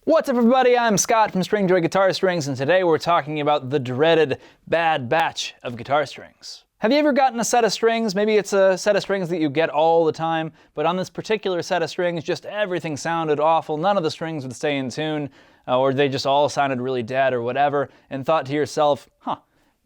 What's up everybody, I'm Scott from Stringjoy Guitar Strings, and today we're talking about the dreaded bad batch of guitar strings. Have you ever gotten a set of strings? Maybe it's a set of strings that you get all the time, but on this particular set of strings, just everything sounded awful, none of the strings would stay in tune, or they just all sounded really dead or whatever, and thought to yourself,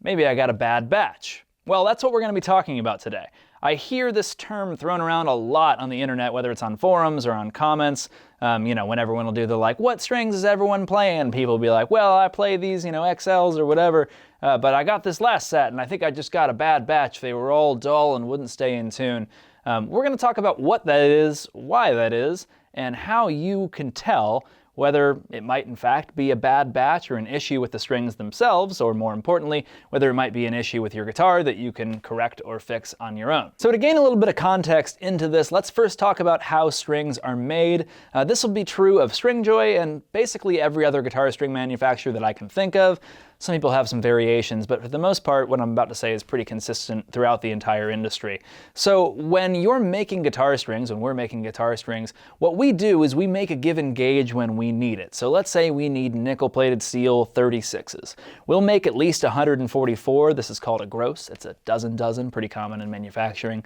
maybe I got a bad batch. Well, that's what we're going to be talking about today. I hear this term thrown around a lot on the internet, whether it's on forums or on comments. When everyone will do the what strings is everyone playing? People will be like, well, I play these, XLs or whatever, but I got this last set and I think I just got a bad batch. They were all dull and wouldn't stay in tune. We're going to talk about what that is, why that is, and how you can tell whether it might in fact be a bad batch or an issue with the strings themselves, or more importantly, whether it might be an issue with your guitar that you can correct or fix on your own. So to gain a little bit of context into this, let's first talk about how strings are made. This will be true of Stringjoy and basically every other guitar string manufacturer that I can think of. Some people have some variations, but for the most part, what I'm about to say is pretty consistent throughout the entire industry. So when you're making guitar strings, when we're making guitar strings, what we do is we make a given gauge when we need it. So let's say we need nickel-plated steel 36s. We'll make at least 144. This is called a gross. It's a dozen, pretty common in manufacturing,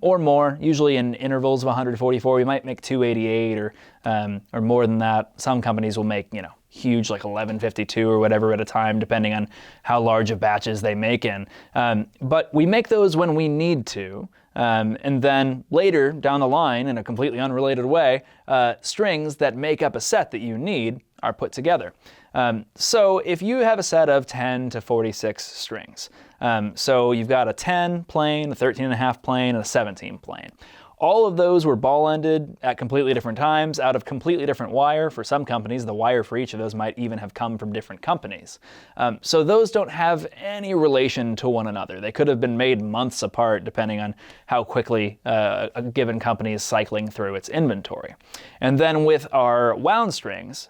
or more. Usually in intervals of 144, we might make 288 or more than that. Some companies will make, huge, like 1152 or whatever at a time, depending on how large of batches they make in. But we make those when we need to. And then later down the line, in a completely unrelated way, strings that make up a set that you need are put together. So if you have a set of 10 to 46 strings, so you've got a 10 plain, a 13.5 plain, and a 17 plain. All of those were ball-ended at completely different times, out of completely different wire. For some companies, the wire for each of those might even have come from different companies. So those don't have any relation to one another. They could have been made months apart, depending on how quickly a given company is cycling through its inventory. And then with our wound strings,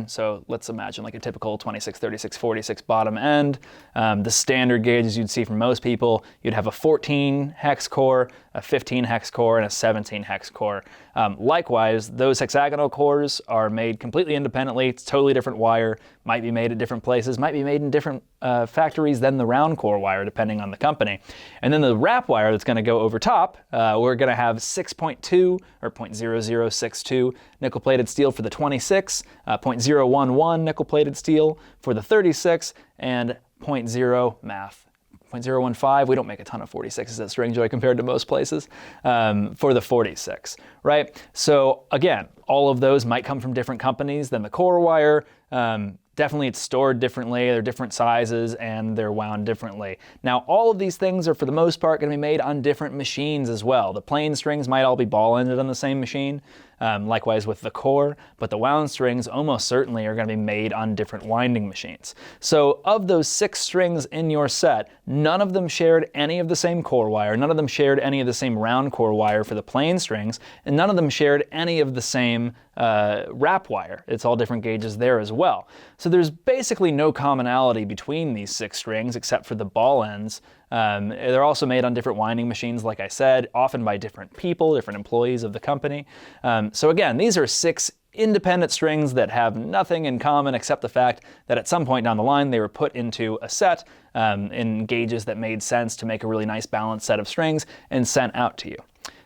so let's imagine like a typical 26, 36, 46 bottom end. The standard gauges you'd see from most people, you'd have a 14 hex core, a 15 hex core, and a 17 hex core. Likewise, those hexagonal cores are made completely independently. It's totally different wire, might be made at different places, might be made in different factories than the round core wire, depending on the company. And then the wrap wire that's going to go over top, we're going to have 6.2 or 0.0062 nickel-plated steel for the 26, 0.011 nickel-plated steel for the 36, and 0.015, we don't make a ton of 46s at Stringjoy compared to most places, for the 46, right? So again, all of those might come from different companies than the core wire. Definitely it's stored differently, they're different sizes, and they're wound differently. Now, all of these things are for the most part going to be made on different machines as well. The plain strings might all be ball-ended on the same machine, likewise with the core, but the wound strings almost certainly are going to be made on different winding machines. So of those 6 strings in your set, none of them shared any of the same core wire, none of them shared any of the same round core wire for the plain strings, and none of them shared any of the same wrap wire. It's all different gauges there as well. So there's basically no commonality between these 6 strings except for the ball ends. They're also made on different winding machines, like I said, often by different people, different employees of the company. So again, these are 6 independent strings that have nothing in common except the fact that at some point down the line they were put into a set in gauges that made sense to make a really nice balanced set of strings and sent out to you.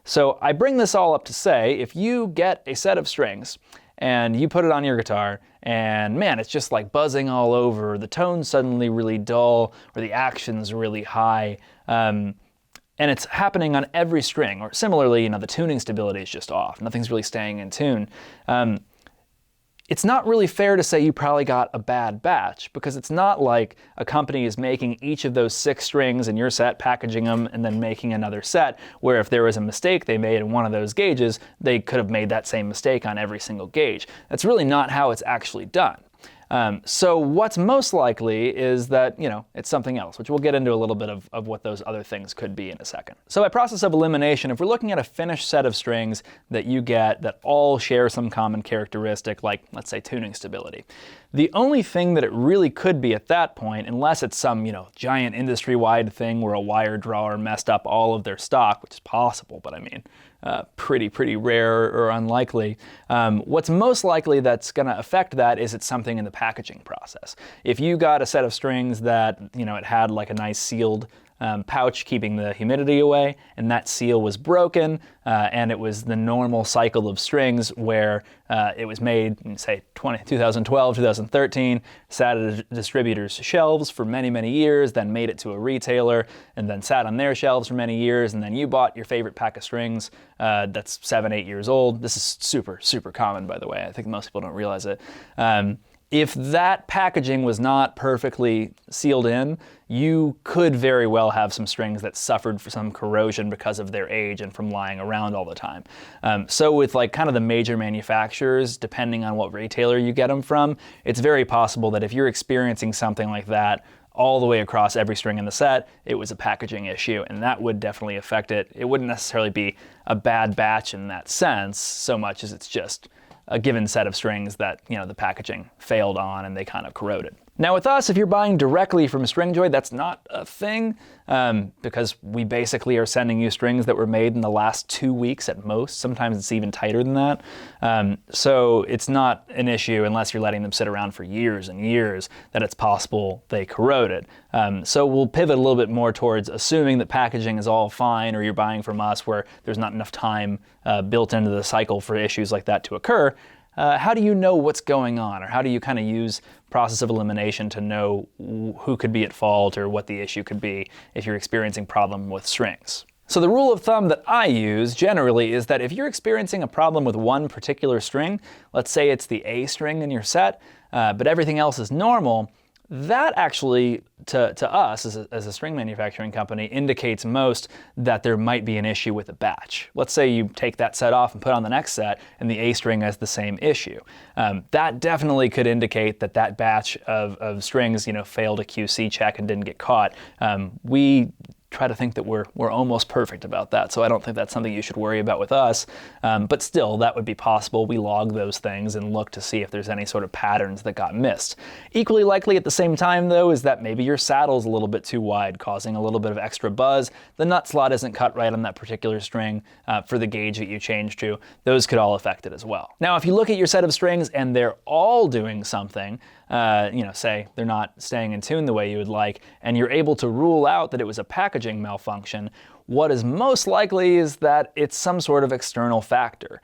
So I bring this all up to say, if you get a set of strings and you put it on your guitar and man, it's just like buzzing all over, the tone's suddenly really dull, or the action's really high, and it's happening on every string, or similarly, the tuning stability is just off, nothing's really staying in tune. It's not really fair to say you probably got a bad batch, because it's not like a company is making each of those 6 strings in your set, packaging them, and then making another set, where if there was a mistake they made in one of those gauges, they could have made that same mistake on every single gauge. That's really not how it's actually done. So what's most likely is that, it's something else, which we'll get into a little bit of what those other things could be in a second. So by process of elimination, if we're looking at a finished set of strings that you get that all share some common characteristic, like let's say tuning stability, the only thing that it really could be at that point, unless it's some, giant industry-wide thing where a wire drawer messed up all of their stock, which is possible, but I mean, pretty rare or unlikely. What's most likely that's going to affect that is it's something in the packaging process. If you got a set of strings that, it had like a nice sealed pouch keeping the humidity away, and that seal was broken, and it was the normal cycle of strings where it was made in, say, 2012, 2013, sat at a distributor's shelves for many years, then made it to a retailer, and then sat on their shelves for many years, and then you bought your favorite pack of strings that's 7-8 years old. This is super common, by the way. I think most people don't realize it. If that packaging was not perfectly sealed in, you could very well have some strings that suffered from some corrosion because of their age and from lying around all the time. So with like kind of the major manufacturers, depending on what retailer you get them from, it's very possible that if you're experiencing something like that all the way across every string in the set, it was a packaging issue, and that would definitely affect it. It wouldn't necessarily be a bad batch in that sense, so much as it's just a given set of strings that, the packaging failed on and they kind of corroded. Now with us, if you're buying directly from Stringjoy, that's not a thing, because we basically are sending you strings that were made in the last 2 weeks at most. Sometimes it's even tighter than that. So it's not an issue unless you're letting them sit around for years and years that it's possible they corroded. So we'll pivot a little bit more towards assuming that packaging is all fine, or you're buying from us where there's not enough time built into the cycle for issues like that to occur. How do you know what's going on, or how do you kind of use process of elimination to know who could be at fault or what the issue could be if you're experiencing problem with strings? So the rule of thumb that I use generally is that if you're experiencing a problem with one particular string, let's say it's the A string in your set, but everything else is normal, that actually, to us as a string manufacturing company, indicates most that there might be an issue with a batch. Let's say you take that set off and put on the next set, and the A string has the same issue. That definitely could indicate that that batch of strings, failed a QC check and didn't get caught. We try to think that we're almost perfect about that, so I don't think that's something you should worry about with us, but still, that would be possible. We log those things and look to see if there's any sort of patterns that got missed. Equally likely at the same time, though, is that maybe your saddle's a little bit too wide, causing a little bit of extra buzz. The nut slot isn't cut right on that particular string for the gauge that you changed to. Those could all affect it as well. Now, if you look at your set of strings and they're all doing something, say they're not staying in tune the way you would like, and you're able to rule out that it was a packaging malfunction, what is most likely is that it's some sort of external factor.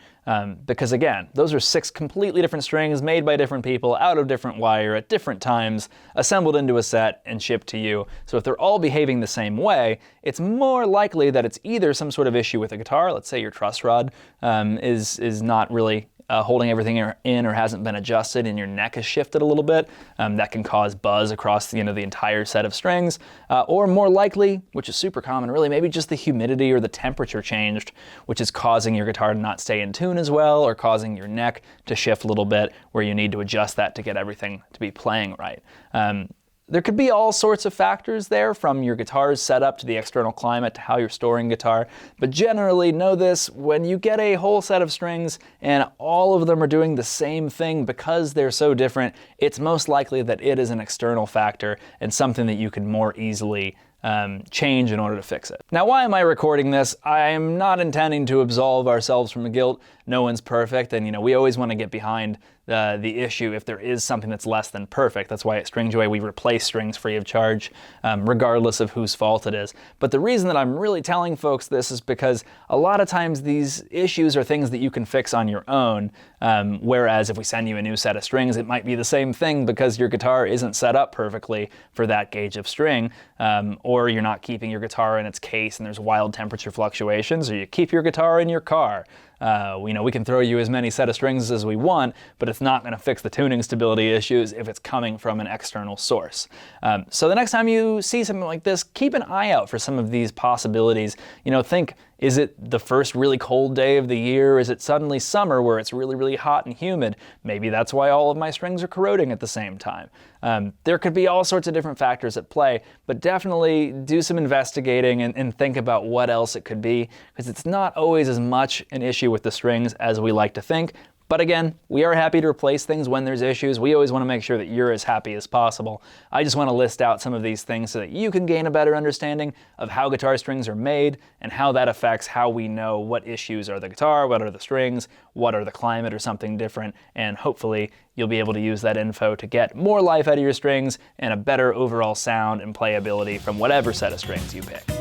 Because again, those are 6 completely different strings made by different people, out of different wire, at different times, assembled into a set and shipped to you. So if they're all behaving the same way, it's more likely that it's either some sort of issue with the guitar. Let's say your truss rod is not really holding everything in or hasn't been adjusted, and your neck has shifted a little bit. That can cause buzz across the entire set of strings. Or more likely, which is super common really, maybe just the humidity or the temperature changed, which is causing your guitar to not stay in tune as well, or causing your neck to shift a little bit where you need to adjust that to get everything to be playing right. There could be all sorts of factors there, from your guitar's setup to the external climate to how you're storing guitar, but generally know this: when you get a whole set of strings and all of them are doing the same thing because they're so different, it's most likely that it is an external factor and something that you can more easily change in order to fix it. Now, why am I recording this? I am not intending to absolve ourselves from guilt. No one's perfect, and we always want to get behind the issue if there is something that's less than perfect. That's why at Stringjoy we replace strings free of charge, regardless of whose fault it is. But the reason that I'm really telling folks this is because a lot of times these issues are things that you can fix on your own, whereas if we send you a new set of strings, it might be the same thing because your guitar isn't set up perfectly for that gauge of string, or you're not keeping your guitar in its case and there's wild temperature fluctuations, or you keep your guitar in your car. We can throw you as many set of strings as we want, but it's not going to fix the tuning stability issues if it's coming from an external source. So the next time you see something like this, keep an eye out for some of these possibilities. Think, is it the first really cold day of the year? Is it suddenly summer where it's really hot and humid? Maybe that's why all of my strings are corroding at the same time. There could be all sorts of different factors at play, but definitely do some investigating and think about what else it could be, because it's not always as much an issue with the strings as we like to think. But again, we are happy to replace things when there's issues. We always want to make sure that you're as happy as possible. I just want to list out some of these things so that you can gain a better understanding of how guitar strings are made and how that affects how we know what issues are the guitar, what are the strings, what are the climate or something different, and hopefully you'll be able to use that info to get more life out of your strings and a better overall sound and playability from whatever set of strings you pick.